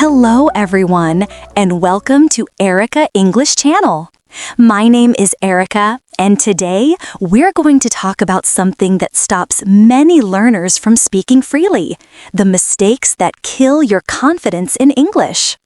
Hello everyone, and welcome to Erica English Channel. My name is Erica, and today we're going to talk about something that stops many learners from speaking freely, the mistakes that kill your confidence in English.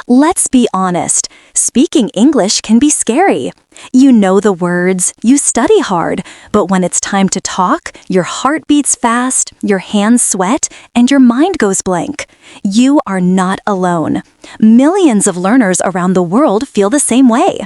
Let's be honest, speaking English can be scary. You know the words, you study hard, but when it's time to talk, your heart beats fast, your hands sweat, and your mind goes blank. You are not alone. Millions of learners around the world feel the same way.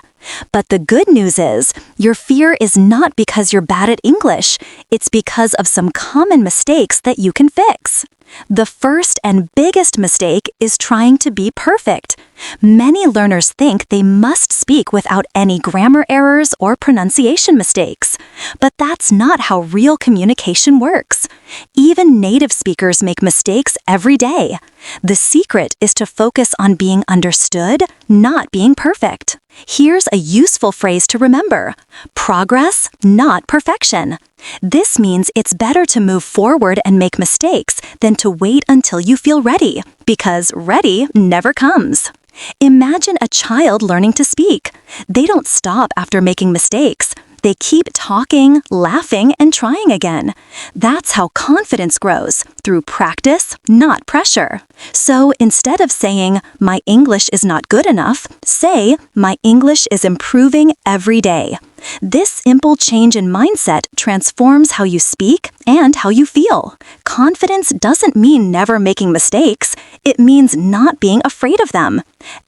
But the good news is, your fear is not because you're bad at English. It's because of some common mistakes that you can fix. The first and biggest mistake is trying to be perfect. Many learners think they must speak without any grammar errors or pronunciation mistakes. But that's not how real communication works. Even native speakers make mistakes every day. The secret is to focus on being understood, not being perfect. Here's a useful phrase to remember: progress, not perfection. This means it's better to move forward and make mistakes than to wait until you feel ready, because ready never comes. Imagine a child learning to speak. They don't stop after making mistakes. They keep talking, laughing, and trying again. That's how confidence grows, through practice, not pressure. So instead of saying, "My English is not good enough," say, "My English is improving every day." This simple change in mindset transforms how you speak and how you feel. Confidence doesn't mean never making mistakes. It means not being afraid of them.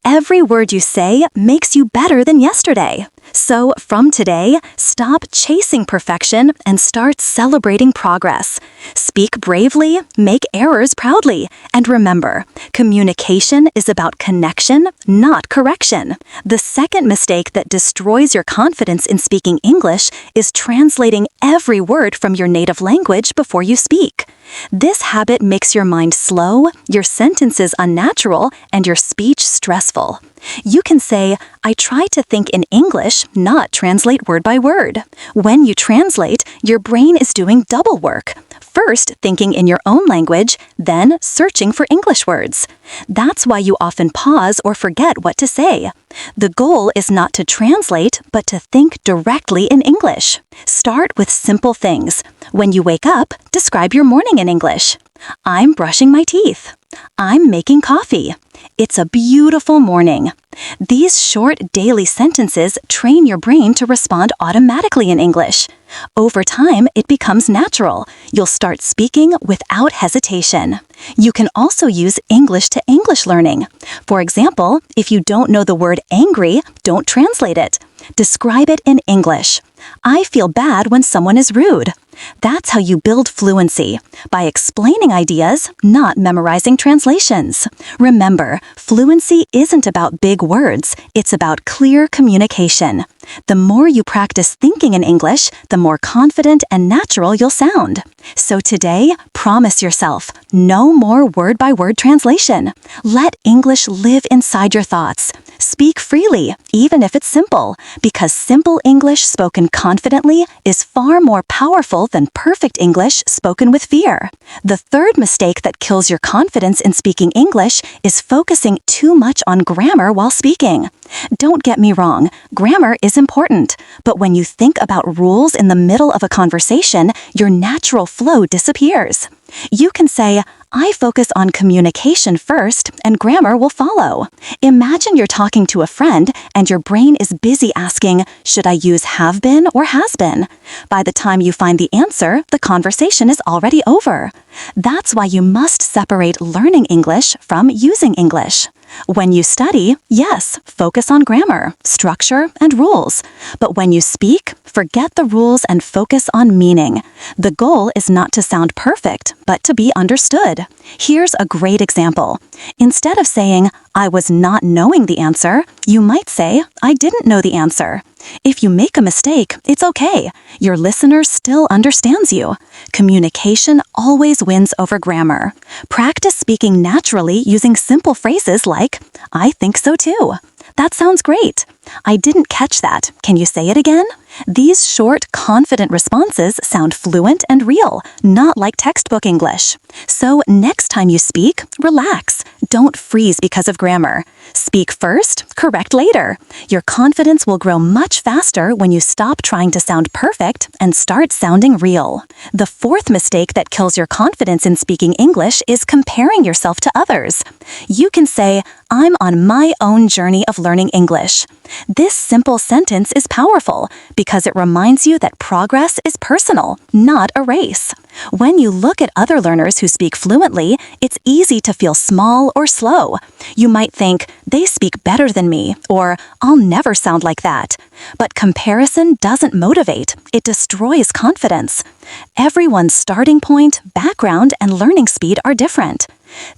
Every word you say makes you better than yesterday. So from today, stop chasing perfection and start celebrating progress. Speak bravely, make errors proudly, and remember, communication is about connection, not correction. The second mistake that destroys your confidence in speaking English is translating every word from your native language before you speak. This habit makes your mind slow, your sentences unnatural, and your speech stressful. You can say, "I try to think in English, not translate word by word." When you translate, your brain is doing double work. First, thinking in your own language, then searching for English words. That's why you often pause or forget what to say. The goal is not to translate, but to think directly in English. Start with simple things. When you wake up, describe your morning in English. "I'm brushing my teeth." "I'm making coffee." "It's a beautiful morning." These short daily sentences train your brain to respond automatically in English. Over time, it becomes natural. You'll start speaking without hesitation. You can also use English to English learning. For example, if you don't know the word angry, don't translate it. Describe it in English. "I feel bad when someone is rude." That's how you build fluency, by explaining ideas, not memorizing translations. Remember, fluency isn't about big words, it's about clear communication. The more you practice thinking in English, the more confident and natural you'll sound. So today, promise yourself, no more word-by-word translation. Let English live inside your thoughts. Speak freely, even if it's simple, because simple English spoken confidently is far more powerful than perfect English spoken with fear. The third mistake that kills your confidence in speaking English is focusing too much on grammar while speaking. Don't get me wrong, grammar is important, but when you think about rules in the middle of a conversation, your natural flow disappears. You can say, "I focus on communication first, and grammar will follow." Imagine you're talking to a friend, and your brain is busy asking, "Should I use have been or has been?" By the time you find the answer, the conversation is already over. That's why you must separate learning English from using English. When you study, yes, focus on grammar, structure, and rules. But when you speak, forget the rules and focus on meaning. The goal is not to sound perfect, but to be understood. Here's a great example. Instead of saying, "I was not knowing the answer," you might say, "I didn't know the answer." If you make a mistake, it's okay. Your listener still understands you. Communication always wins over grammar. Practice speaking naturally using simple phrases like, "I think so too." "That sounds great." "I didn't catch that. Can you say it again?" These short, confident responses sound fluent and real, not like textbook English. So next time you speak, relax. Don't freeze because of grammar. Speak first, correct later. Your confidence will grow much faster when you stop trying to sound perfect and start sounding real. The fourth mistake that kills your confidence in speaking English is comparing yourself to others. You can say, "I'm on my own journey of learning English." This simple sentence is powerful because it reminds you that progress is personal, not a race. When you look at other learners who speak fluently, it's easy to feel small or slow. You might think, "They speak better than me," or "I'll never sound like that." But comparison doesn't motivate, it destroys confidence. Everyone's starting point, background, and learning speed are different.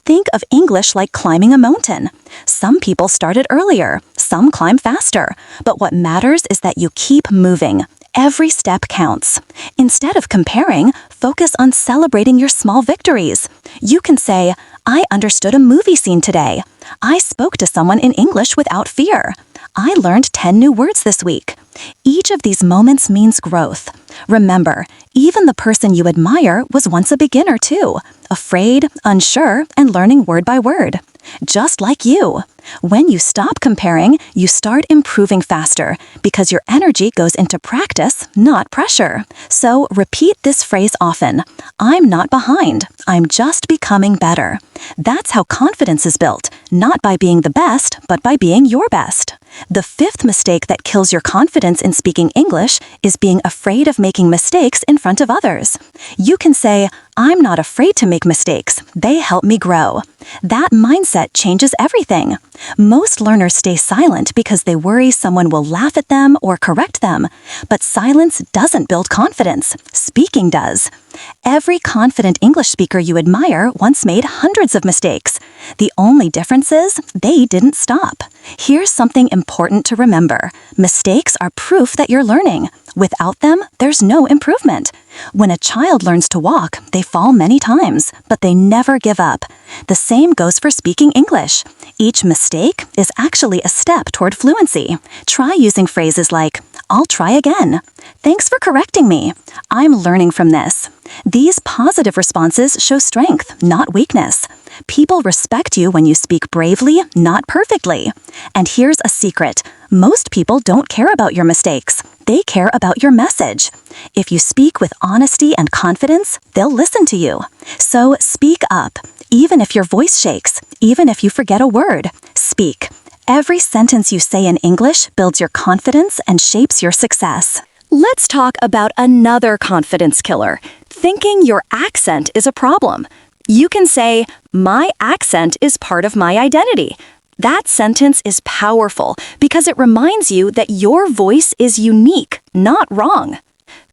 Think of English like climbing a mountain. Some people started earlier, some climb faster, but what matters is that you keep moving. Every step counts. Instead of comparing, focus on celebrating your small victories. You can say, "I understood a movie scene today. I spoke to someone in English without fear. I learned 10 new words this week." Each of these moments means growth. Remember, even the person you admire was once a beginner too, afraid, unsure, and learning word by word. Just like you. When you stop comparing, you start improving faster because your energy goes into practice, not pressure. So repeat this phrase often. "I'm not behind. I'm just becoming better." That's how confidence is built, not by being the best, but by being your best. The fifth mistake that kills your confidence in speaking English is being afraid of making mistakes in front of others. You can say, "I'm not afraid to make mistakes. They help me grow." That mindset changes everything. Most learners stay silent because they worry someone will laugh at them or correct them. But silence doesn't build confidence. Speaking does. Every confident English speaker you admire once made hundreds of mistakes. The only difference is they didn't stop. Here's something important to remember. Mistakes are proof that you're learning. Without them, there's no improvement. When a child learns to walk, they fall many times, but they never give up. The same goes for speaking English. Each mistake is actually a step toward fluency. Try using phrases like, "I'll try again." "Thanks for correcting me." "I'm learning from this." These positive responses show strength, not weakness. People respect you when you speak bravely, not perfectly. And here's a secret. Most people don't care about your mistakes. They care about your message. If you speak with honesty and confidence, they'll listen to you. So speak up. Even if your voice shakes, even if you forget a word, speak. Every sentence you say in English builds your confidence and shapes your success. Let's talk about another confidence killer. Thinking your accent is a problem. You can say, "My accent is part of my identity." That sentence is powerful because it reminds you that your voice is unique, not wrong.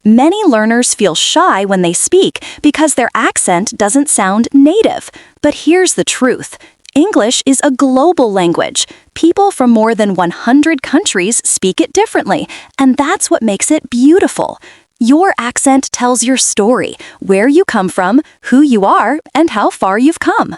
Many learners feel shy when they speak because their accent doesn't sound native. But here's the truth. English is a global language. People from more than 100 countries speak it differently, and that's what makes it beautiful. Your accent tells your story, where you come from, who you are, and how far you've come.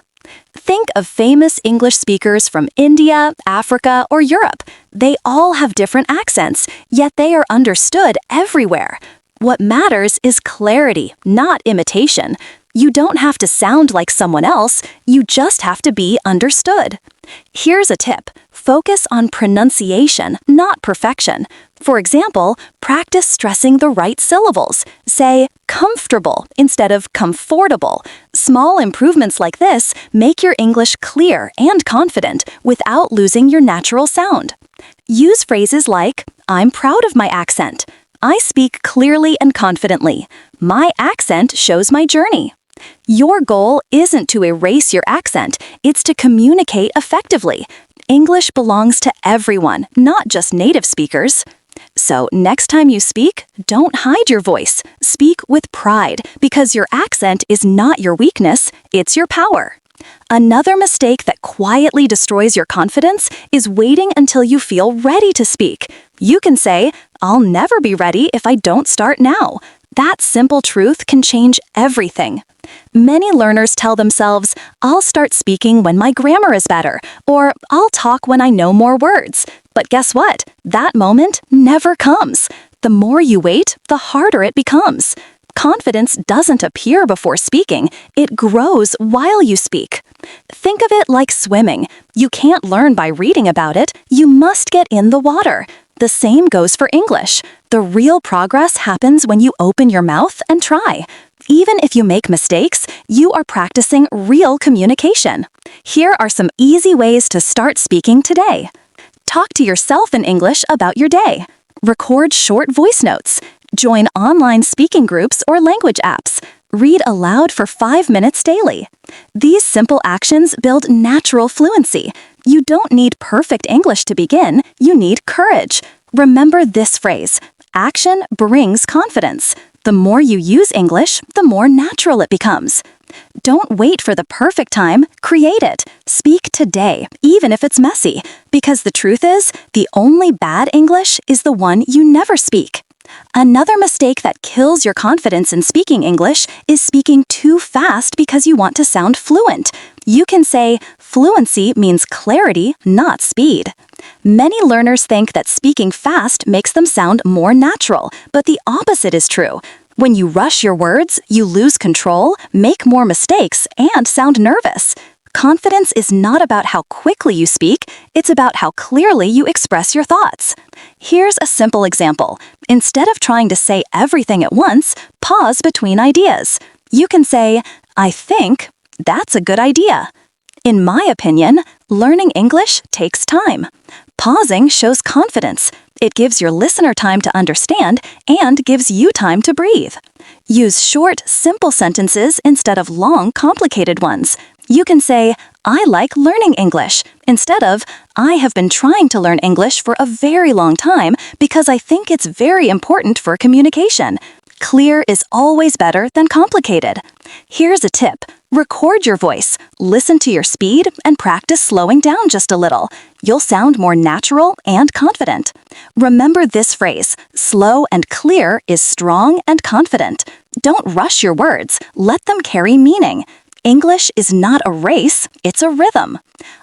Think of famous English speakers from India, Africa, or Europe. They all have different accents, yet they are understood everywhere. What matters is clarity, not imitation. You don't have to sound like someone else, you just have to be understood. Here's a tip. Focus on pronunciation, not perfection. For example, practice stressing the right syllables. Say comfortable instead of comfortable. Small improvements like this make your English clear and confident without losing your natural sound. Use phrases like, "I'm proud of my accent." "I speak clearly and confidently." "My accent shows my journey." Your goal isn't to erase your accent, it's to communicate effectively. English belongs to everyone, not just native speakers. So next time you speak, don't hide your voice. Speak with pride, because your accent is not your weakness, it's your power. Another mistake that quietly destroys your confidence is waiting until you feel ready to speak. You can say, "I'll never be ready if I don't start now." That simple truth can change everything. Many learners tell themselves, "I'll start speaking when my grammar is better," or "I'll talk when I know more words." But guess what? That moment never comes. The more you wait, the harder it becomes. Confidence doesn't appear before speaking, it grows while you speak. Think of it like swimming. You can't learn by reading about it, you must get in the water. The same goes for English. The real progress happens when you open your mouth and try. Even if you make mistakes, you are practicing real communication. Here are some easy ways to start speaking today. Talk to yourself in English about your day. Record short voice notes. Join online speaking groups or language apps. Read aloud for 5 minutes daily. These simple actions build natural fluency. You don't need perfect English to begin, you need courage. Remember this phrase: action brings confidence. The more you use English, the more natural it becomes. Don't wait for the perfect time, create it. Speak today, even if it's messy, because the truth is, the only bad English is the one you never speak. Another mistake that kills your confidence in speaking English is speaking too fast because you want to sound fluent. You can say, fluency means clarity, not speed. Many learners think that speaking fast makes them sound more natural, but the opposite is true. When you rush your words, you lose control, make more mistakes, and sound nervous. Confidence is not about how quickly you speak, it's about how clearly you express your thoughts. Here's a simple example. Instead of trying to say everything at once, pause between ideas. You can say, I think that's a good idea. In my opinion, learning English takes time. Pausing shows confidence. It gives your listener time to understand and gives you time to breathe. Use short, simple sentences instead of long, complicated ones. You can say, I like learning English, instead of, I have been trying to learn English for a very long time because I think it's very important for communication. Clear is always better than complicated. Here's a tip. Record your voice, listen to your speed, and practice slowing down just a little. You'll sound more natural and confident. Remember this phrase, slow and clear is strong and confident. Don't rush your words, let them carry meaning. English is not a race, it's a rhythm.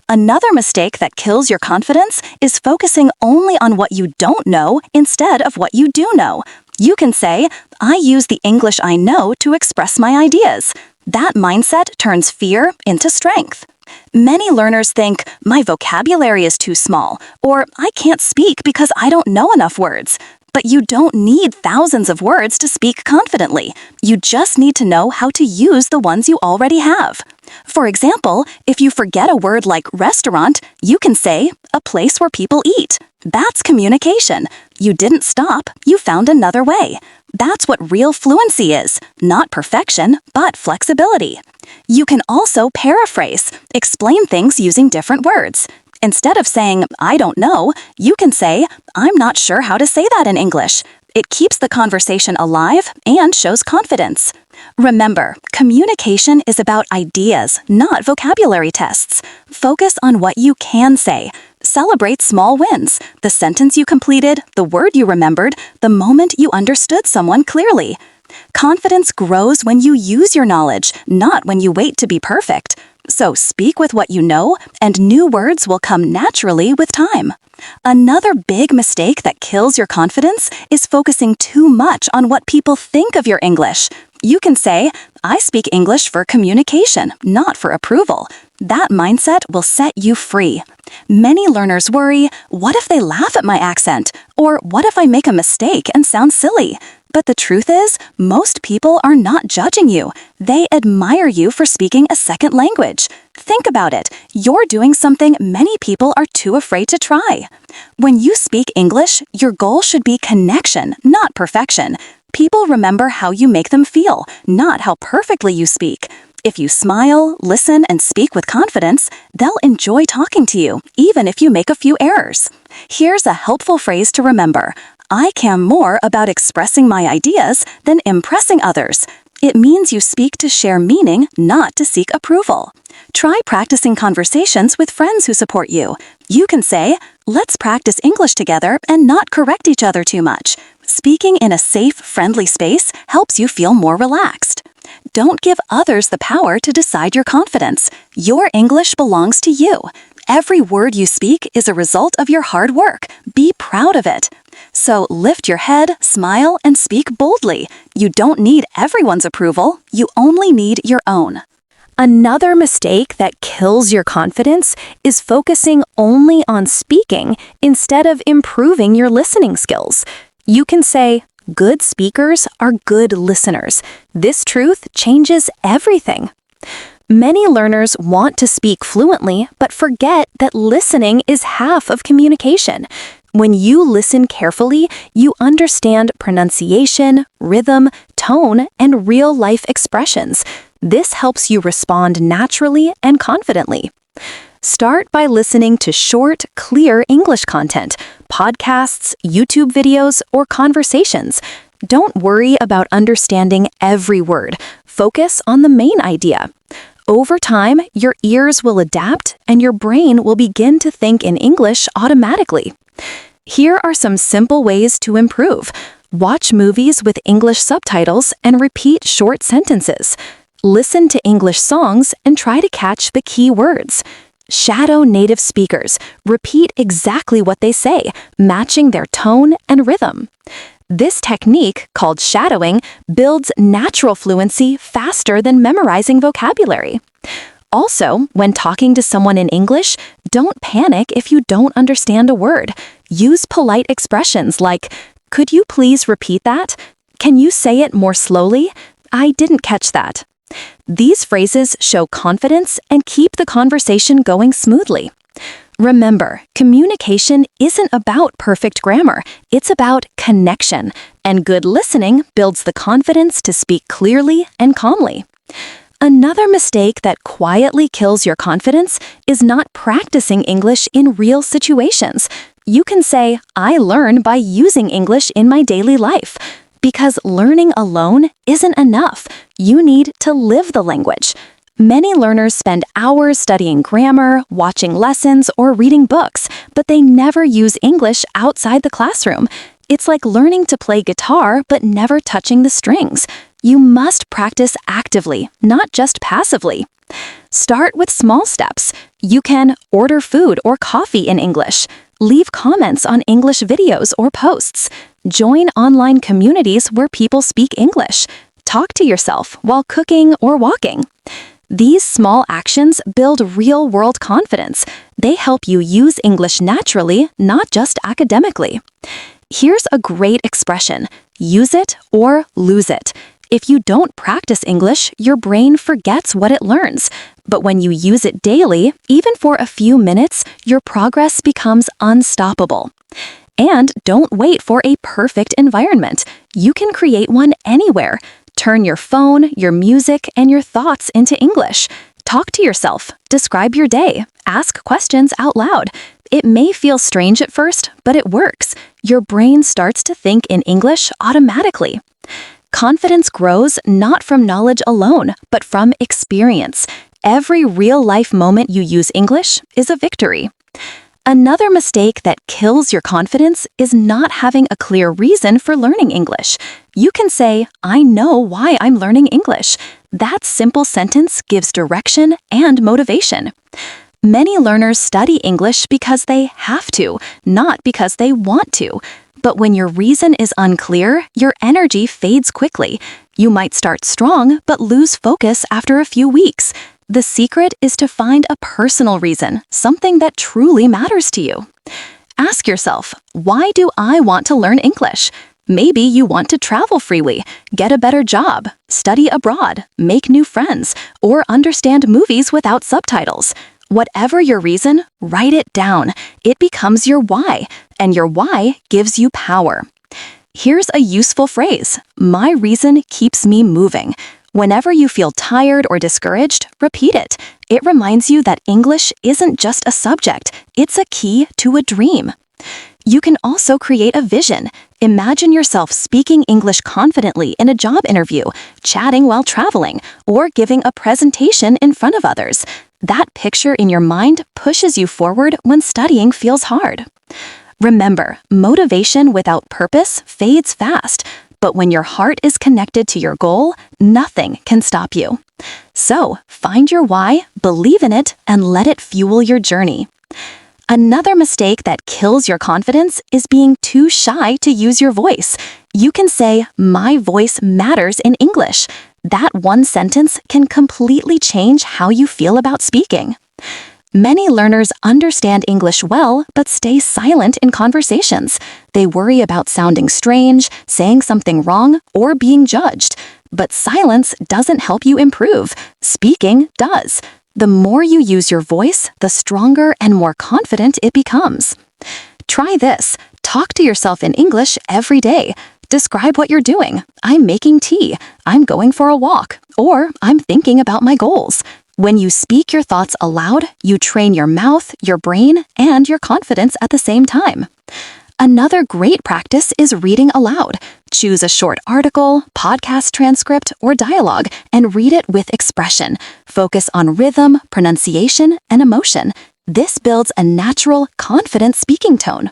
Another mistake that kills your confidence is focusing only on what you don't know instead of what you do know. You can say, I use the English I know to express my ideas. That mindset turns fear into strength. Many learners think, my vocabulary is too small, or I can't speak because I don't know enough words. But you don't need thousands of words to speak confidently. You just need to know how to use the ones you already have. For example, if you forget a word like restaurant, you can say, a place where people eat. That's communication. You didn't stop, you found another way. That's what real fluency is, not perfection, but flexibility. You can also paraphrase, explain things using different words. Instead of saying, I don't know, you can say, I'm not sure how to say that in English. It keeps the conversation alive and shows confidence. Remember, communication is about ideas, not vocabulary tests. Focus on what you can say. Celebrate small wins, the sentence you completed, the word you remembered, the moment you understood someone clearly. Confidence grows when you use your knowledge, not when you wait to be perfect. So speak with what you know, and new words will come naturally with time. Another big mistake that kills your confidence is focusing too much on what people think of your English. You can say, I speak English for communication, not for approval. That mindset will set you free. Many learners worry, what if they laugh at my accent? Or what if I make a mistake and sound silly? But the truth is, most people are not judging you. They admire you for speaking a second language. Think about it. You're doing something many people are too afraid to try. When you speak English, your goal should be connection, not perfection. People remember how you make them feel, not how perfectly you speak. If you smile, listen, and speak with confidence, they'll enjoy talking to you, even if you make a few errors. Here's a helpful phrase to remember. I care more about expressing my ideas than impressing others. It means you speak to share meaning, not to seek approval. Try practicing conversations with friends who support you. You can say, let's practice English together and not correct each other too much. Speaking in a safe, friendly space helps you feel more relaxed. Don't give others the power to decide your confidence. Your English belongs to you. Every word you speak is a result of your hard work. Be proud of it. So lift your head, smile, and speak boldly. You don't need everyone's approval. You only need your own. Another mistake that kills your confidence is focusing only on speaking instead of improving your listening skills. You can say, good speakers are good listeners. This truth changes everything. Many learners want to speak fluently, but forget that listening is half of communication. When you listen carefully, you understand pronunciation, rhythm, tone, and real-life expressions. This helps you respond naturally and confidently. Start by listening to short, clear English content, podcasts, YouTube videos, or conversations. Don't worry about understanding every word. Focus on the main idea. Over time, your ears will adapt and your brain will begin to think in English automatically. Here are some simple ways to improve. Watch movies with English subtitles and repeat short sentences. Listen to English songs and try to catch the key words. Shadow native speakers. Repeat exactly what they say, matching their tone and rhythm. This technique, called shadowing, builds natural fluency faster than memorizing vocabulary. Also, when talking to someone in English, don't panic if you don't understand a word. Use polite expressions like, "Could you please repeat that? Can you say it more slowly? I didn't catch that." These phrases show confidence and keep the conversation going smoothly. Remember, communication isn't about perfect grammar, it's about connection, and good listening builds the confidence to speak clearly and calmly. Another mistake that quietly kills your confidence is not practicing English in real situations. You can say, "I learn by using English in my daily life." Because learning alone isn't enough. You need to live the language. Many learners spend hours studying grammar, watching lessons, or reading books, but they never use English outside the classroom. It's like learning to play guitar but never touching the strings. You must practice actively, not just passively. Start with small steps. You can order food or coffee in English, leave comments on English videos or posts, join online communities where people speak English, talk to yourself while cooking or walking. These small actions build real-world confidence. They help you use English naturally, not just academically. Here's a great expression: use it or lose it. If you don't practice English, your brain forgets what it learns. But when you use it daily, even for a few minutes, your progress becomes unstoppable. And don't wait for a perfect environment. You can create one anywhere. Turn your phone, your music, and your thoughts into English. Talk to yourself, describe your day, ask questions out loud. It may feel strange at first, but it works. Your brain starts to think in English automatically. Confidence grows not from knowledge alone, but from experience. Every real-life moment you use English is a victory. Another mistake that kills your confidence is not having a clear reason for learning English. You can say, "I know why I'm learning English." That simple sentence gives direction and motivation. Many learners study English because they have to, not because they want to. But when your reason is unclear, your energy fades quickly. You might start strong, but lose focus after a few weeks. The secret is to find a personal reason, something that truly matters to you. Ask yourself, why do I want to learn English? Maybe you want to travel freely, get a better job, study abroad, make new friends, or understand movies without subtitles. Whatever your reason, write it down. It becomes your why, and your why gives you power. Here's a useful phrase: my reason keeps me moving. Whenever you feel tired or discouraged, repeat it. It reminds you that English isn't just a subject, it's a key to a dream. You can also create a vision. Imagine yourself speaking English confidently in a job interview, chatting while traveling, or giving a presentation in front of others. That picture in your mind pushes you forward when studying feels hard. Remember, motivation without purpose fades fast, but when your heart is connected to your goal, nothing can stop you. So, find your why, believe in it, and let it fuel your journey. Another mistake that kills your confidence is being too shy to use your voice. You can say, "My voice matters in English." That one sentence can completely change how you feel about speaking. Many learners understand English well but stay silent in conversations. They worry about sounding strange, saying something wrong, or being judged. But silence doesn't help you improve. Speaking does. The more you use your voice, the stronger and more confident it becomes. Try this. Talk to yourself in English every day. Describe what you're doing. I'm making tea. I'm going for a walk. Or I'm thinking about my goals. When you speak your thoughts aloud, you train your mouth, your brain, and your confidence at the same time. Another great practice is reading aloud. Choose a short article, podcast transcript, or dialogue and read it with expression. Focus on rhythm, pronunciation, and emotion. This builds a natural, confident speaking tone.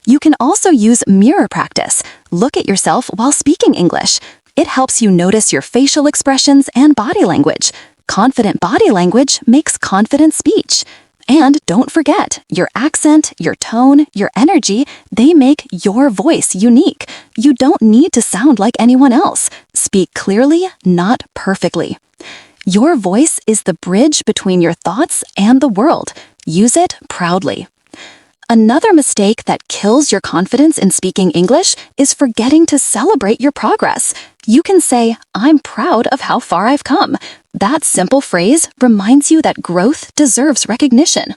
You can also use mirror practice. Look at yourself while speaking English. It helps you notice your facial expressions and body language. Confident body language makes confident speech. And don't forget, your accent, your tone, your energy, they make your voice unique. You don't need to sound like anyone else. Speak clearly, not perfectly. Your voice is the bridge between your thoughts and the world. Use it proudly. Another mistake that kills your confidence in speaking English is forgetting to celebrate your progress. You can say, "I'm proud of how far I've come." That simple phrase reminds you that growth deserves recognition.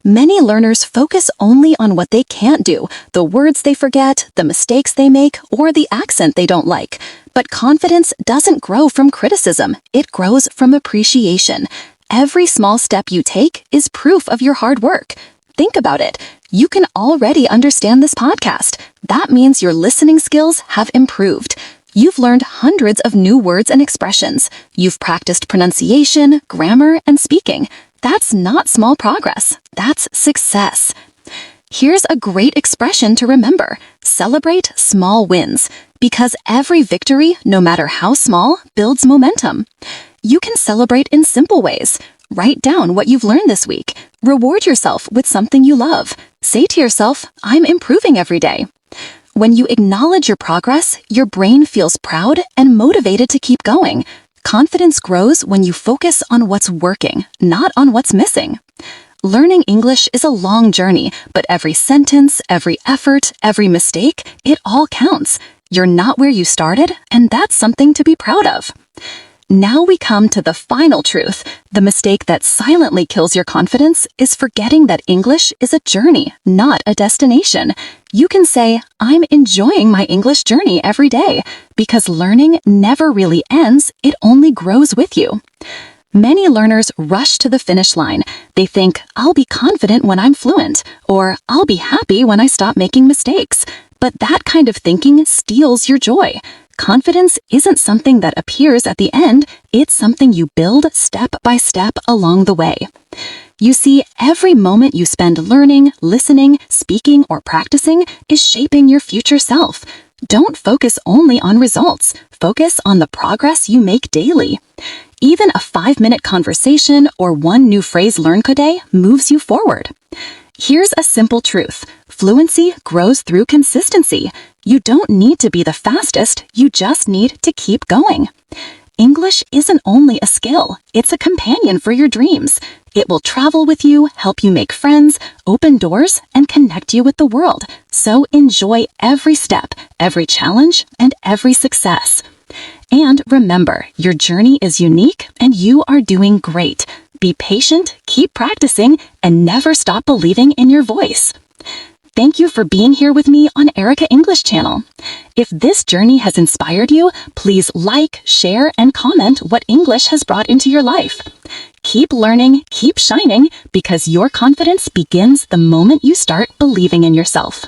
Many learners focus only on what they can't do, the words they forget, the mistakes they make, or the accent they don't like. But confidence doesn't grow from criticism. It grows from appreciation. Every small step you take is proof of your hard work. Think about it. You can already understand this podcast. That means your listening skills have improved. You've learned hundreds of new words and expressions. You've practiced pronunciation, grammar, and speaking. That's not small progress. That's success. Here's a great expression to remember. Celebrate small wins. Because every victory, no matter how small, builds momentum. You can celebrate in simple ways. Write down what you've learned this week. Reward yourself with something you love. Say to yourself, "I'm improving every day." When you acknowledge your progress, your brain feels proud and motivated to keep going. Confidence grows when you focus on what's working, not on what's missing. Learning English is a long journey, but every sentence, every effort, every mistake, it all counts. You're not where you started, and that's something to be proud of. Now we come to the final truth. The mistake that silently kills your confidence is forgetting that English is a journey, not a destination. You can say, "I'm enjoying my English journey every day," because learning never really ends, it only grows with you. Many learners rush to the finish line. They think, "I'll be confident when I'm fluent," or "I'll be happy when I stop making mistakes." But that kind of thinking steals your joy. Confidence isn't something that appears at the end, it's something you build step by step along the way. You see, every moment you spend learning, listening, speaking, or practicing is shaping your future self. Don't focus only on results. Focus on the progress you make daily. Even a 5-minute conversation or one new phrase learned today moves you forward. Here's a simple truth. Fluency grows through consistency. You don't need to be the fastest, you just need to keep going. English isn't only a skill, it's a companion for your dreams. It will travel with you, help you make friends, open doors, and connect you with the world. So enjoy every step, every challenge, and every success. And remember, your journey is unique and you are doing great. Be patient, keep practicing, and never stop believing in your voice. Thank you for being here with me on Erica English Channel. If this journey has inspired you, please like, share, and comment what English has brought into your life. Keep learning, keep shining, because your confidence begins the moment you start believing in yourself.